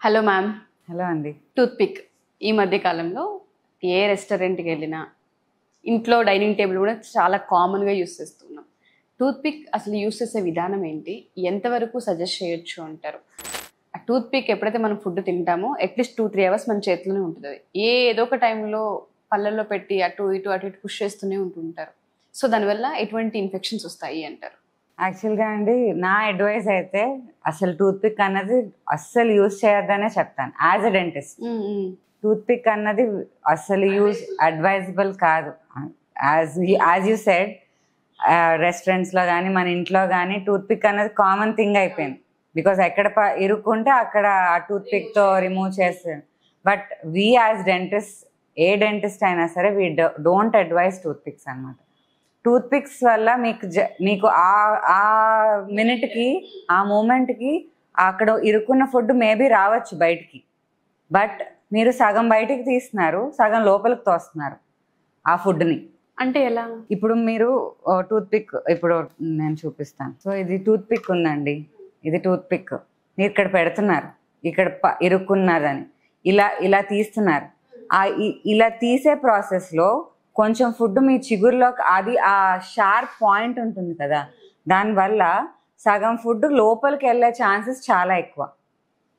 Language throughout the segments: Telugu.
Hello ma'am. హలో అండి. టూత్పిక్ ఈ మధ్య కాలంలో ఏ రెస్టారెంట్కి వెళ్ళినా ఇంట్లో డైనింగ్ టేబుల్ కూడా చాలా కామన్గా యూస్ చేస్తున్నాం. టూత్పిక్ అసలు యూస్ చేసే విధానం ఏంటి, ఎంతవరకు సజెస్ట్ చేయొచ్చు అంటారు? ఆ టూత్పిక్ ఎప్పుడైతే మనం ఫుడ్ తింటామో అట్లీస్ట్ 2-3 అవర్స్ మన చేతిలోనే ఉంటుంది. ఏదో ఒక టైంలో పళ్ళల్లో పెట్టి అటు ఇటు పుష్ చేస్తూనే ఉంటుంటారు. సో దానివల్ల ఎటువంటి ఇన్ఫెక్షన్స్ వస్తాయి అంటారు? యాక్చువల్గా అండి, నా అడ్వైస్ అయితే అసలు టూత్పిక్ అన్నది అస్సలు యూజ్ చేయొద్దనే చెప్తాను. యాజ్ అ డెంటిస్ట్ టూత్పిక్ అన్నది అస్సలు యూజ్ అడ్వైజబుల్ కాదు. యాజ్ యూ సెడ్, రెస్టారెంట్స్లో కానీ మన ఇంట్లో కానీ టూత్పిక్ అన్నది కామన్ థింగ్ అయిపోయింది. బికాస్ ఎక్కడ ఇరుక్కుంటే అక్కడ ఆ టూత్పిక్తో రిమూవ్ చేస్తాం. But we as dentist, A dentist అయినా సరే వీ డోంట్ అడ్వైజ్ టూత్పిక్స్ అనమాట. టూత్పిక్స్ వల్ల మీకు ఆ మినిట్కి, ఆ మూమెంట్కి అక్కడ ఇరుక్కున్న ఫుడ్ మేబీ రావచ్చు బయటికి, బట్ మీరు సగం బయటికి తీస్తున్నారు, సగం లోపలికి తోస్తున్నారు ఆ ఫుడ్ని. అంటే ఎలా? ఇప్పుడు మీరు టూత్పిక్, ఇప్పుడు నేను చూపిస్తాను. సో ఇది టూత్పిక్ ఉందండి, ఇది టూత్పిక్ మీరు ఇక్కడ పెడుతున్నారు, ఇక్కడ ఇరుక్కున్నదని ఇలా తీస్తున్నారు. ఇలా తీసే ప్రాసెస్లో కొంచెం ఫుడ్ మీ చిగురులోకి, అది ఆ షార్ప్ పాయింట్ ఉంటుంది కదా, దానివల్ల సగం ఫుడ్ లోపలికి వెళ్ళే ఛాన్సెస్ చాలా ఎక్కువ.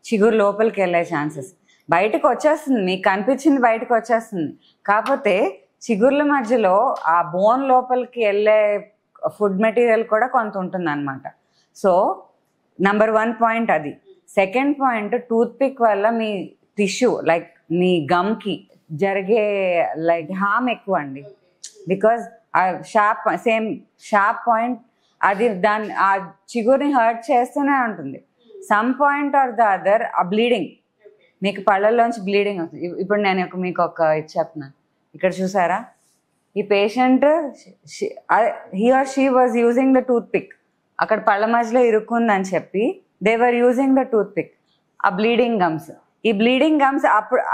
చిగురు లోపలికి వెళ్ళే ఛాన్సెస్, బయటకు వచ్చేస్తుంది, మీకు కనిపించింది బయటకు వచ్చేస్తుంది. కాకపోతే చిగుర్ల మధ్యలో ఆ బోన్ లోపలికి వెళ్ళే ఫుడ్ మెటీరియల్ కూడా కొంత ఉంటుంది అనమాట. సో నంబర్ 1 పాయింట్ అది. సెకండ్ పాయింట్, టూత్పిక్ వల్ల మీ టిష్యూ లైక్ మీ గమ్కి జరిగే హార్మ్ ఎక్కువ అండి. బికాజ్ ఆ షార్ప్ పాయింట్ అది ఆ చిగురిని హర్ట్ చేస్తూనే ఉంటుంది. Some point or the other uh bleeding, మీకు పళ్ళల్లోంచి బ్లీడింగ్ వస్తుంది. ఇప్పుడు నేను మీకు ఇది చెప్తున్నాను. ఇక్కడ చూసారా, ఈ patient he or she was using the toothpick, అక్కడ పళ్ళ మధ్యలో ఇరుక్కుందని చెప్పి they were using the toothpick. ఆ బ్లీడింగ్ గమ్స్, ఈ బ్లీడింగ్ గమ్స్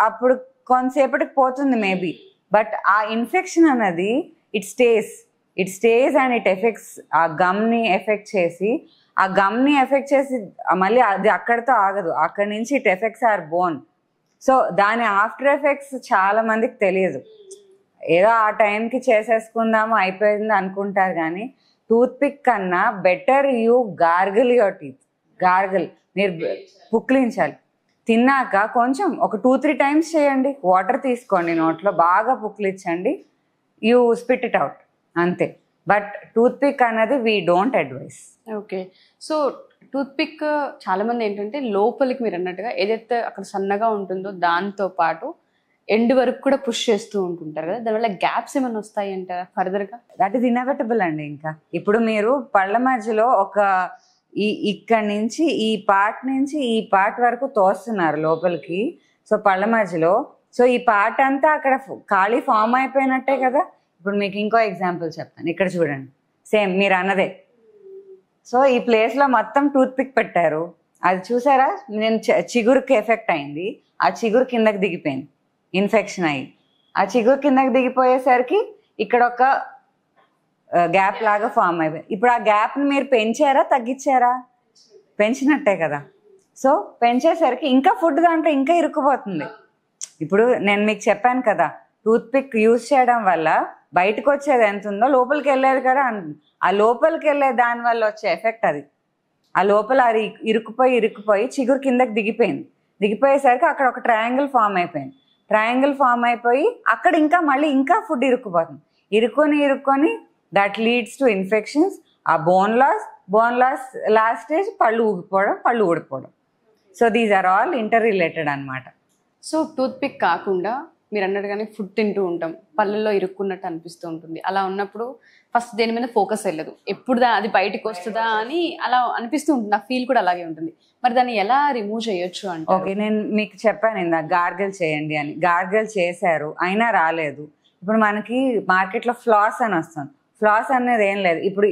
అప్పుడు కొంతసేపటికి పోతుంది మేబీ, బట్ ఆ ఇన్ఫెక్షన్ అన్నది it stays and it effects ఆ గమ్ని ఎఫెక్ట్ చేసి, ఆ గమ్ని ఎఫెక్ట్ చేసి మళ్ళీ అది అక్కడితో ఆగదు, అక్కడి నుంచి it effects or bone. So దాని ఆఫ్టర్ ఎఫెక్ట్స్ చాలా మందికి తెలియదు. ఏదో ఆ టైంకి చేసేసుకుందాము అయిపోయింది అనుకుంటారు, కానీ టూత్పిక్ కన్నా better you gargle your teeth. మీరు పుక్లించాలి. తిన్నాక కొంచెం ఒక 2-3 టైమ్స్ చేయండి, వాటర్ తీసుకోండి, నోట్లో బాగా పుక్లించండి, యూ స్పిట్ ఇట్ అవుట్, అంతే. బట్ టూత్పిక్ అన్నది we don't advice. Okay. So toothpick చాలా మంది ఏంటంటే లోపలికి మీరు అన్నట్టుగా ఏదైతే అక్కడ సన్నగా ఉంటుందో దాంతో పాటు ఎండ్ వరకు కూడా పుష్ చేస్తూ ఉంటుంటారు కదా, దానివల్ల గ్యాప్స్ ఏమైనా వస్తాయి అంటారా ఫర్దర్గా? దట్ ఈస్ ఇన్ఎవిటబుల్ అండి. ఇంకా ఇప్పుడు మీరు పళ్ళ మధ్యలో ఇక్కడి నుంచి ఈ పార్ట్ నుంచి ఈ పార్ట్ వరకు తోస్తున్నారు లోపలికి, సో పళ్ళ మధ్యలో. సో ఈ పార్ట్ అంతా అక్కడ ఖాళీ ఫామ్ అయిపోయినట్టే కదా. ఇప్పుడు మీకు ఇంకో ఎగ్జాంపుల్ చెప్తాను, ఇక్కడ చూడండి, సేమ్ మీరు అన్నదే. సో ఈ ప్లేస్లో మొత్తం టూత్పిక్ పెట్టారు, అది చూసారా, నేను చిగురుకి ఎఫెక్ట్ అయింది, ఆ చిగురు కిందకి దిగిపోయింది, ఇన్ఫెక్షన్ అయ్యి ఆ చిగురు కిందకి దిగిపోయేసరికి ఇక్కడ ఒక గ్యాప్ లాగా ఫామ్ అయిపోయింది. ఇప్పుడు ఆ గ్యాప్ని మీరు పెంచారా తగ్గించారా? పెంచినట్టే కదా. సో పెంచేసరికి ఇంకా ఫుడ్ దాంట్లో ఇంకా ఇరుక్కుపోతుంది. ఇప్పుడు నేను మీకు చెప్పాను కదా, టూత్పిక్ యూజ్ చేయడం వల్ల బయటకు వచ్చేది ఎంత ఉందో లోపలికి వెళ్ళేది కదా. ఆ లోపలికి వెళ్ళే దాని వల్ల వచ్చే ఎఫెక్ట్ అది. ఆ లోపల అది ఇరుక్కుపోయి చిగురు కిందకి దిగిపోయేసరికి అక్కడ ఒక ట్రయాంగిల్ ఫామ్ అయిపోయి అక్కడ మళ్ళీ ఇంకా ఫుడ్ ఇరుక్కుపోతుంది. ఇరుక్కొని దట్ లీడ్స్ టు ఇన్ఫెక్షన్స్, ఆ బోన్ లాస్ లాస్ట్ స్టేజ్ పళ్ళు ఊడిపోవడం. So these are all inter related అనమాట. సో టూత్పిక్ కాకుండా మీరు అన్నట్టుగానే ఫుడ్ తింటూ ఉంటాం, పళ్ళల్లో ఇరుక్కున్నట్టు అనిపిస్తూ ఉంటుంది. అలా ఉన్నప్పుడు ఫస్ట్ దేని మీద ఫోకస్ వెళ్ళదు, ఎప్పుడు అది బయటకు వస్తుందా అని అలా అనిపిస్తూ ఉంటుంది. ఆ ఫీల్ కూడా అలాగే ఉంటుంది. మరి దాన్ని ఎలా రిమూవ్ చేయొచ్చు అంటే? ఓకే, నేను మీకు చెప్పాను ఇందా గార్గిల్ చేయండి అని. గార్గిల్ చేశారు అయినా రాలేదు. ఇప్పుడు మనకి మార్కెట్లో ఫ్లాస్ అని వస్తుంది. ఫ్లాస్ అనేది ఏం లేదు, ఇప్పుడు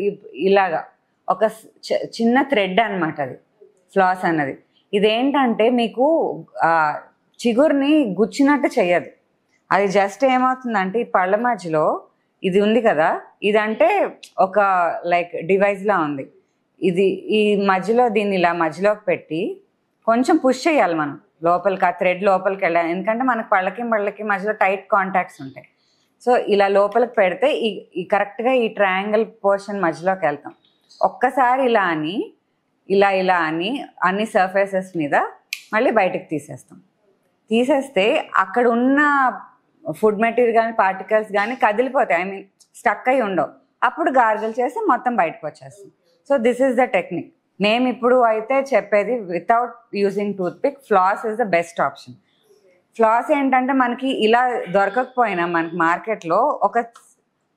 ఇలాగా ఒక చిన్న థ్రెడ్ అనమాట అది ఫ్లాస్ అన్నది. ఇదేంటంటే మీకు చిగురుని గుచ్చినట్టు చెయ్యదు. అది జస్ట్ ఏమవుతుందంటే ఈ పళ్ళ మధ్యలో ఇది ఉంది కదా, ఇదంటే ఒక డివైస్లా ఉంది. ఇది ఈ మధ్యలో దీన్ని ఇలా మధ్యలోకి పెట్టి కొంచెం పుష్ చేయాలి మనం. లోపలికి ఆ థ్రెడ్ లోపలికి వెళ్ళాలి, ఎందుకంటే మనకి పళ్ళకి మధ్యలో టైట్ కాంటాక్ట్స్ ఉంటాయి. సో ఇలా లోపలికి పెడితే ఈ కరెక్ట్గా ఈ ట్రయాంగిల్ పోర్షన్ మధ్యలోకి వెళ్తాం. ఒక్కసారి ఇలా అని అన్ని సర్ఫేసెస్ మీద మళ్ళీ బయటకు తీసేస్తే అక్కడ ఉన్న ఫుడ్ మెటీరియల్ కానీ పార్టికల్స్ కానీ కదిలిపోతాయి, ఐ మీన్ స్టక్ అయి ఉండవు. అప్పుడు గార్గిల్ చేసి మొత్తం బయటకు వచ్చేస్తుంది. So this is the technique. మేము ఇప్పుడు అయితే చెప్పేది without using toothpick, floss is the best option. Floss ఏంటంటే మనకి ఇలా దొరకకపోయినా మనకి మార్కెట్లో ఒక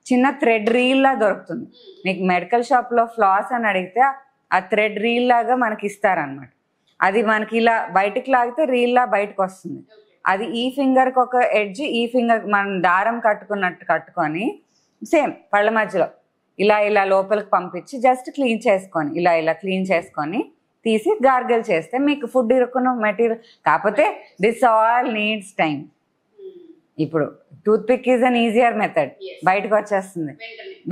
చిన్న థ్రెడ్ రీల్ లా దొరుకుతుంది. మీకు మెడికల్ షాప్లో ఫ్లాస్ అని అడిగితే ఆ థ్రెడ్ రీల్ లాగా మనకి ఇస్తారనమాట. అది మనకి ఇలా బయటికి లాగితే రీల్ లా బయటకు వస్తుంది. అది ఈ ఫింగర్కి ఒక ఎడ్జ్, ఈ ఫింగర్ మనం దారం కట్టుకున్నట్టు కట్టుకొని సేమ్ పళ్ళ మధ్యలో ఇలా లోపలికి పంపించి జస్ట్ క్లీన్ చేసుకొని ఇలా క్లీన్ చేసుకొని తీసి గార్గిల్ చేస్తే మీకు ఫుడ్ ఇరుక్కున్న మెటీరియల్. కాకపోతే దిస్ ఆల్ నీడ్స్ టైం. ఇప్పుడు toothpick is an easier method, బయటకు వచ్చేస్తుంది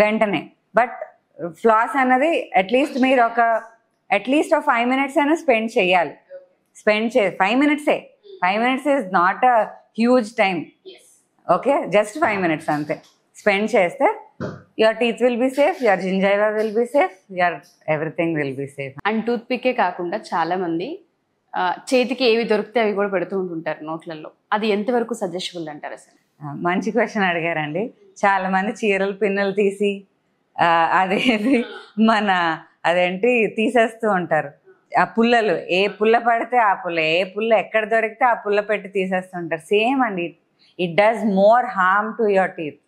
వెంటనే. బట్ ఫ్లాస్ అన్నది అట్లీస్ట్ మీరు అట్లీస్ట్ 5 minutes అయినా స్పెండ్ చేయాలి. 5 minutes 5 minutes is not a huge time. Okay, just 5 minutes అంతే స్పెండ్ చేస్తే your teeth will be safe, your gingiva will be safe, your everything will be safe. And tooth పిక్కే కాకుండా చాలా మంది చేతికి ఏవి దొరికితే అవి కూడా పెడుతూ ఉంటుంటారు నోట్లలో. అది ఎంతవరకు సజెషబుల్ అంటారు అసలు? మంచి క్వశ్చన్ అడిగారండి. చాలా మంది చీరలు పిన్నులు తీసి అదేది అదేంటి తీసేస్తూ ఉంటారు. ఆ పుల్లలు ఏ పుల్ల పడితే ఆ పుల్ల, ఏ పుల్ల ఎక్కడ దొరికితే ఆ పుల్ల పెట్టి తీసేస్తుంటారు. సేమ్ అండి, it does more harm to your teeth.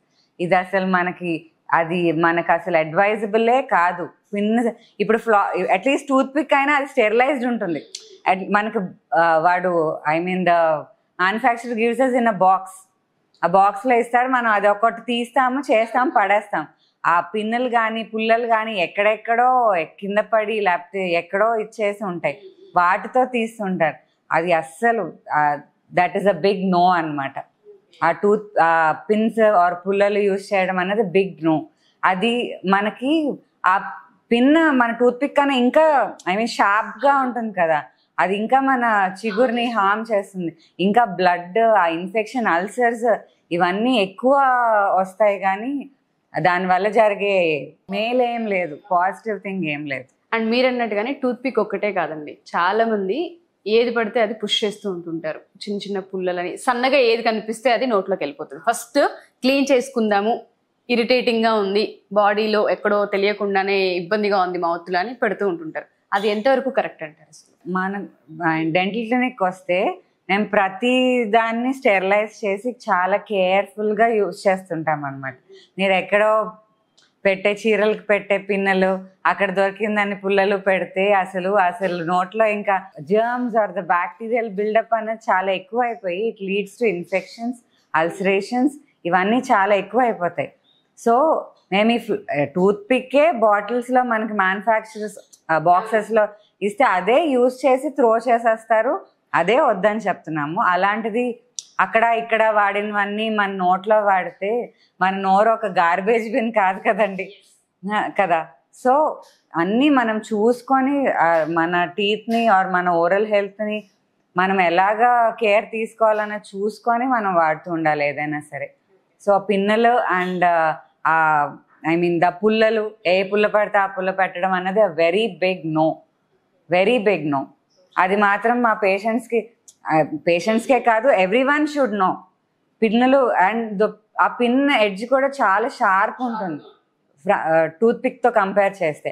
ఇది అసలు మనకు అసలు అడ్వైజబులే కాదు. పిన్ ఇప్పుడు అట్లీస్ట్ టూత్ పిక్ అయినా అది స్టెరిలైజ్డ్ ఉంటుంది. మనకు వాడు the manufacturer gives us in a box. ఆ బాక్స్లో ఇస్తాడు, మనం అది ఒకటి తీస్తాము, చేస్తాము, పడేస్తాం. ఆ పిన్నులు కానీ పుల్లలు కానీ ఎక్కడెక్కడో కింద పడి లేకపోతే ఎక్కడో ఇచ్చేసి ఉంటాయి, వాటితో తీస్తుంటారు. అది అస్సలు that is a big no అనమాట. ఆ పిన్స్ ఆర్ పుల్లలు యూజ్ చేయడం అనేది బిగ్ నో. అది మనకి ఆ పిన్ మన టూత్ పిక్ కన్నా ఇంకా షార్ప్గా ఉంటుంది కదా, అది ఇంకా మన చిగురుని హార్మ్ చేస్తుంది. ఇంకా బ్లడ్, ఆ ఇన్ఫెక్షన్, అల్సర్స్ ఇవన్నీ ఎక్కువ వస్తాయి. కానీ దానివల్ల జరిగే మేలు ఏం లేదు, పాజిటివ్ థింగ్ ఏం లేదు. అండ్ మీరు అన్నట్టుగానే టూత్ పిక్ ఒక్కటే కాదండి, చాలా మంది ఏది పడితే అది పుష్ చేస్తూ ఉంటుంటారు. చిన్న చిన్న పుల్లలని సన్నగా ఏది కనిపిస్తే అది నోట్లోకి వెళ్ళిపోతుంది. ఫస్ట్ క్లీన్ చేసుకుందాము, ఇరిటేటింగ్గా ఉంది, బాడీలో ఎక్కడో తెలియకుండానే ఇబ్బందిగా ఉంది మౌత్లో అని పెడుతూ ఉంటుంటారు. అది ఎంతవరకు కరెక్ట్ అంటారు అసలు? మనం డెంటల్ క్లినిక్ వస్తే మేము ప్రతి దాన్ని స్టెరిలైజ్ చేసి చాలా కేర్ఫుల్గా యూజ్ చేస్తుంటాం అనమాట. మీరు ఎక్కడో పెట్టే చీరలకు పెట్టే పిన్నలు, అక్కడ దొరికిందని పుల్లలు పెడితే అసలు నోట్లో ఇంకా germs or the bacterial buildup అనేది చాలా ఎక్కువ అయిపోయి it leads to infections, ulcerations, ఇవన్నీ చాలా ఎక్కువ అయిపోతాయి. సో మేము ఈ టూత్ పిక్కే బాటిల్స్లో మనకి మ్యానుఫ్యాక్చరర్స్ బాక్సెస్లో ఇస్తే అదే యూజ్ చేసి త్రో చేసేస్తారు, అదే వద్దని చెప్తున్నాము. అలాంటిది అక్కడ ఇక్కడ వాడినవన్నీ మన నోట్లో వాడితే మన నోరు ఒక గార్బేజ్ బిన్ కాదు కదండి కదా. సో అన్నీ మనం చూసుకొని మన టీత్ని ఆర్ మన ఓరల్ హెల్త్ని మనం ఎలాగా కేర్ తీసుకోవాలని చూసుకొని మనం వాడుతూ ఉండాలి ఏదైనా సరే. సో పిన్నలు అండ్ ద పుల్లలు, ఏ పుల్ల పడితే ఆ పుల్ల పెట్టడం అన్నది very big no, very big no. అది మాత్రం మా పేషెంట్స్కే కాదు, ఎవ్రీవన్ షుడ్ నో. పిన్నులు అండ్ ఆ పిన్ ఎడ్జ్ కూడా చాలా షార్ప్ ఉంటుంది టూత్ పిక్తో కంపేర్ చేస్తే.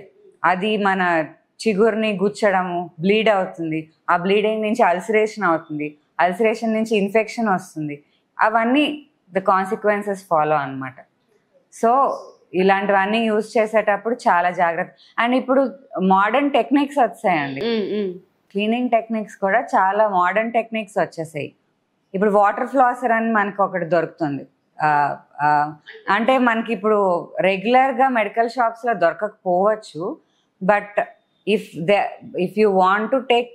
అది మన చిగురుని గుచ్చడము, బ్లీడ్ అవుతుంది, ఆ బ్లీడింగ్ నుంచి అల్సరేషన్ అవుతుంది, అల్సరేషన్ నుంచి ఇన్ఫెక్షన్ వస్తుంది. అవన్నీ ద కాన్సిక్వెన్సెస్ ఫాలో అనమాట. సో ఇలాంటివన్నీ యూజ్ చేసేటప్పుడు చాలా జాగ్రత్త. అండ్ ఇప్పుడు మోడర్న్ టెక్నిక్స్ వచ్చాయండి, క్లీనింగ్ టెక్నిక్స్ కూడా చాలా మోడర్న్ టెక్నిక్స్ వచ్చేసాయి. ఇప్పుడు వాటర్ ఫ్లాసర్ అని మనకు ఒకటి దొరుకుతుంది. అంటే మనకి ఇప్పుడు రెగ్యులర్గా మెడికల్ షాప్స్లో దొరకకపోవచ్చు, but if you want to take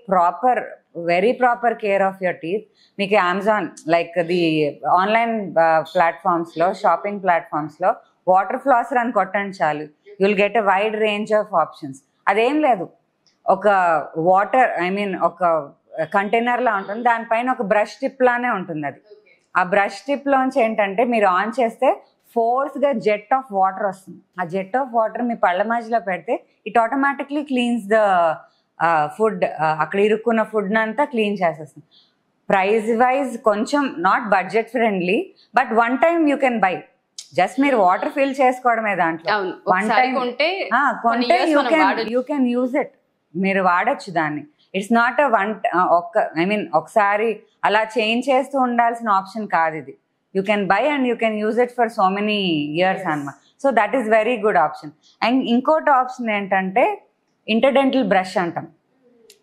very proper care of your teeth, మీకు అమెజాన్ లైక్ ది ఆన్లైన్ ప్లాట్ఫామ్స్లో, షాపింగ్ ప్లాట్ఫామ్స్లో వాటర్ ఫ్లాసర్ అని కొట్టండి చాలు, you will get a wide range of options. అదేం లేదు, ఒక వాటర్ ఒక కంటైనర్ లా ఉంటుంది, దానిపైన ఒక బ్రష్ టిప్ లానే ఉంటుంది. అది ఆ బ్రష్ టిప్ లోంచి ఏంటంటే మీరు ఆన్ చేస్తే ఫోర్స్ గా జెట్ ఆఫ్ వాటర్ వస్తుంది. ఆ జెట్ ఆఫ్ వాటర్ మీ పళ్ళ మధ్యలో పెడితే it automatically cleans the food, అక్కడ ఇరుక్కున్న ఫుడ్ అంతా క్లీన్ చేసేస్తుంది. ప్రైస్ వైజ్ కొంచెం not budget friendly, but one time you can by. Just మీరు వాటర్ ఫిల్ చేసుకోవడమే దాంట్లో. వన్ టైం కొంటే యూ కెన్ యూజ్ ఇట్, మీరు వాడచ్చు దాన్ని. ఇట్స్ నాట్ ఒకసారి అలా చేంజ్ చేస్తూ ఉండాల్సిన ఆప్షన్ కాదు ఇది. You can buy and you can use it for so many years అన్నమాట. So that is very good option. అండ్ ఇంకోటి ఆప్షన్ ఏంటంటే ఇంటర్డెంటల్ బ్రష్ అంటాం.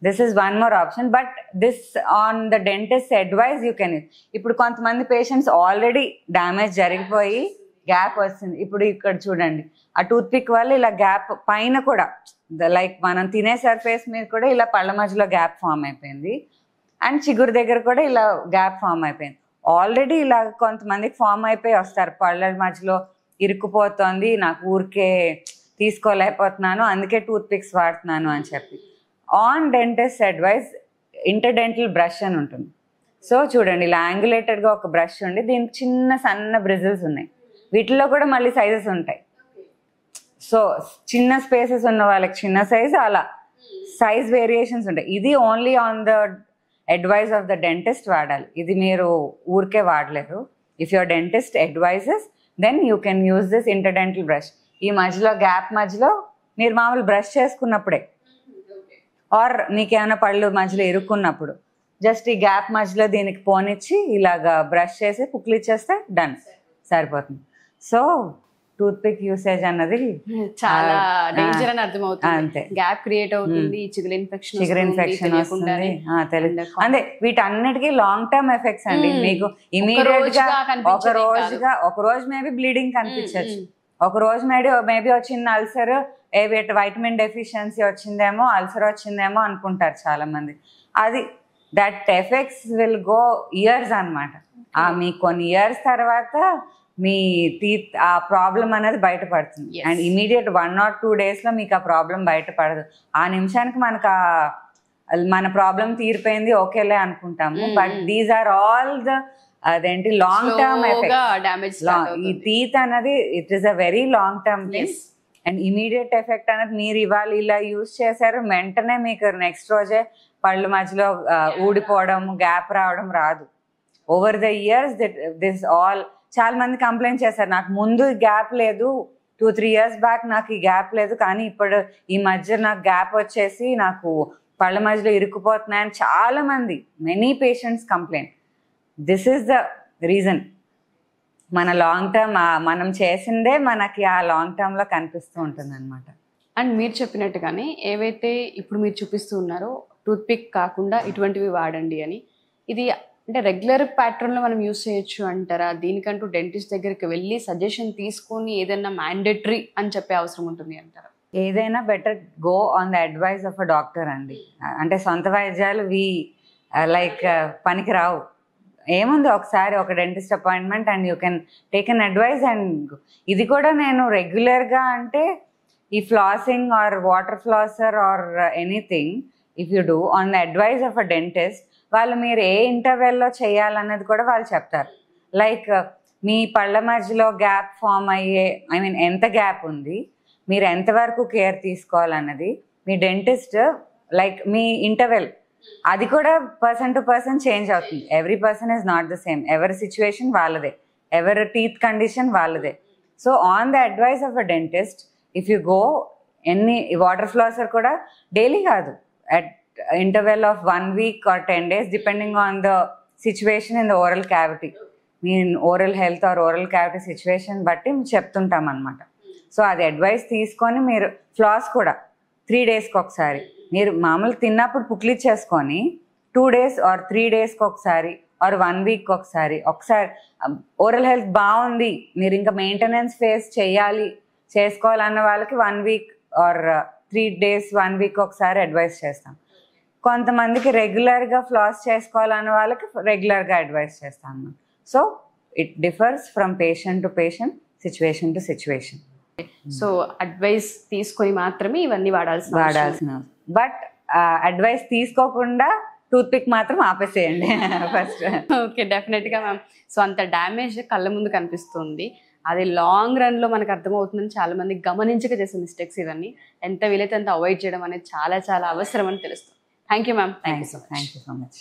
This is one more option, but this on the dentist advise you can use. ఇప్పుడు కొంతమంది పేషెంట్స్ ఆల్రెడీ డ్యామేజ్ జరిగిపోయి గ్యాప్ వస్తుంది. ఇప్పుడు ఇక్కడ చూడండి, ఆ టూత్ పిక్ వల్ల ఇలా గ్యాప్ పైన కూడా లైక్ మనం తినే సర్ఫేస్ మీద కూడా ఇలా పళ్ళ మధ్యలో గ్యాప్ ఫామ్ అయిపోయింది, అండ్ చిగురు దగ్గర కూడా ఇలా గ్యాప్ ఫామ్ అయిపోయింది. ఆల్రెడీ ఇలా కొంతమందికి ఫామ్ అయిపోయి వస్తారు, పళ్ళ మధ్యలో ఇరుక్కుపోతుంది, నాకు ఊరికే తీసుకోలేకపోతున్నాను అందుకే టూత్ పిక్స్ వాడుతున్నాను అని చెప్పి. On dentist advice interdental brush అని ఉంటుంది. సో చూడండి, ఇలా యాంగులేటెడ్గా ఒక బ్రష్ ఉండి దీనికి చిన్న సన్న బ్రిజిల్స్ ఉన్నాయి. వీటిల్లో కూడా మళ్ళీ సైజెస్ ఉంటాయి. సో చిన్న స్పేసెస్ ఉన్న వాళ్ళకి చిన్న సైజ్, అలా సైజ్ వేరియేషన్స్ ఉంటాయి. ఇది only on the advise of the dentist వాడాలి. ఇది మీరు ఊరికే వాడలేరు. If your dentist advises then you can use this interdental brush. ఈ మధ్యలో గ్యాప్ మధ్యలో మీరు మామూలు బ్రష్ చేసుకున్నప్పుడే, ఆర్ మీకేమైనా పళ్ళు మధ్యలో ఇరుక్కున్నప్పుడు జస్ట్ ఈ గ్యాప్ మధ్యలో దీనికి పోనిచ్చి ఇలాగా బ్రష్ చేసి పుక్లిచ్చేస్తే డన్, సరిపోతుంది. సో టూత్ పిక్ యూసేజ్ అన్నది చాలా డేంజర్ అని అర్థమవుతుంది. అంతే, గ్యాప్ క్రియేట్ అవుతుంది, చిగురు ఇన్ఫెక్షన్ వస్తుంది. అంతే, వీటన్నిటికీ లాంగ్ టర్మ్ ఎఫెక్ట్స్ అండి. మీకు ఇమీడియట్ గా ఒక రోజు మేబీ బ్లీడింగ్ కనిపించచ్చు, ఒక రోజు మేబీ వచ్చిన అల్సర్, వైటమిన్ డెఫిషియన్సీ వచ్చిందేమో, అల్సర్ వచ్చిందేమో అనుకుంటారు చాలా మంది. అది that effects will go years అనమాట. మీకు కొన్ని ఇయర్స్ తర్వాత మీ టీత్ ఆ ప్రాబ్లం అనేది బయటపడుతుంది. అండ్ ఇమీడియట్ 1 or 2 days లో మీకు ఆ ప్రాబ్లం బయటపడదు. ఆ నిమిషానికి మనకు మన ప్రాబ్లం తీరిపోయింది ఓకేలే అనుకుంటాము. But these are all the అదేంటి లాంగ్ టర్మ్ ఎఫెక్ట్స్. ఈ టీత్ అనేది it is a very long term thing. And immediate effect అనేది మీరు ఇవాళ ఇలా యూజ్ చేశారు, వెంటనే మీకు నెక్స్ట్ రోజే పళ్ళు మధ్యలో ఊడిపోవడం, గ్యాప్ రావడం రాదు. Over the years this all చాలా మంది కంప్లైంట్ చేశారు, నాకు ముందు గ్యాప్ లేదు, 2-3 years బ్యాక్ నాకు ఈ గ్యాప్ లేదు, కానీ ఇప్పుడు ఈ మధ్య నాకు గ్యాప్ వచ్చేసి నాకు పళ్ళ మధ్యలో ఇరుక్కుపోతున్నాయని చాలా మంది, many patients complaint. This is the reason. మన లాంగ్ టర్మ్ మనం చేసిందే మనకి ఆ లాంగ్ టర్మ్ లో కనిపిస్తూ ఉంటుంది అనమాట. అండ్ మీరు చెప్పినట్టుగానే ఏవైతే ఇప్పుడు మీరు చూపిస్తూ ఉన్నారో టూత్ పిక్ కాకుండా ఇటువంటివి వాడండి అని, ఇది అంటే రెగ్యులర్ ప్యాటర్న్ లో మనం యూస్ చేయొచ్చు అంటారా? దీనికంటూ డెంటిస్ట్ దగ్గరికి వెళ్ళి సజెషన్ తీసుకొని ఏదైనా మ్యాండేటరీ అని చెప్పే అవసరం ఉంటుంది అంటారా? ఏదైనా better go on the advice of a doctor అండి. అంటే సొంత వైద్యాలు లైక్ పనికి రావు. ఏముంది, ఒకసారి ఒక dentist appointment and you can take an advice. అండ్ ఇది కూడా నేను రెగ్యులర్గా అంటే ఈ flossing or water flosser or anything if you do on the advice of a dentist, వాళ్ళు మీరు ఏ ఇంటర్వెల్లో చేయాలన్నది కూడా వాళ్ళు చెప్తారు. లైక్ మీ పళ్ళ మధ్యలో గ్యాప్ ఫామ్ అయ్యే ఎంత గ్యాప్ ఉంది, మీరు ఎంతవరకు కేర్ తీసుకోవాలన్నది మీ డెంటిస్ట్, లైక్ మీ ఇంటర్వెల్ అది కూడా పర్సన్ టు పర్సన్ చేంజ్ అవుతుంది. Every person is not the same. ఎవరి సిచ్యువేషన్ వాళ్ళదే, ఎవరి టీత్ కండిషన్ వాళ్ళదే. So on the advice of a dentist if you go, ఎన్ని వాటర్ ఫ్లాసర్ కూడా డైలీ కాదు, at interval of 1 week or 10 days depending on the situation in the oral cavity. mean oral health or oral cavity situation బట్టి చెప్తుంటాం అనమాట. సో అది అడ్వైస్ తీసుకొని మీరు ఫ్లాస్ కూడా 3 daysకి ఒకసారి, మీరు మామూలు తిన్నప్పుడు పుక్లిచ్చేసుకొని 2 days or 3 daysకి ఒకసారి ఆర్ 1 week ఒకసారి ఓరల్ హెల్త్ బాగుంది, మీరు ఇంకా మెయింటెనెన్స్ ఫేస్ చేసుకోవాలన్న వాళ్ళకి 1 week ఆర్ 3 days 1 week ఒకసారి అడ్వైస్ చేస్తాం. కొంతమందికి రెగ్యులర్గా ఫ్లాస్ చేసుకోవాలన్న వాళ్ళకి రెగ్యులర్గా అడ్వైస్ చేస్తాం. So it differs from patient to patient, situation to situation. So advice తీసుకొని మాత్రమే ఇవన్నీ వాడాల్సిన. బట్ అడ్వైస్ తీసుకోకుండా టూత్ పిక్ మాత్రం ఆపేసేయండి ఫస్ట్. ఓకే, డెఫినెట్గా మ్యామ్. సో అంత డ్యామేజ్ కళ్ళ ముందు కనిపిస్తుంది, అది లాంగ్ రన్లో మనకు అర్థమవుతుందని చాలా మంది గమనించక చేసే మిస్టేక్స్ ఇవన్నీ. ఎంత వీలైతే అంత అవాయిడ్ చేయడం అనేది చాలా చాలా అవసరం అని తెలుస్తుంది. Thank you ma'am. Thank you so much. Thank you so much.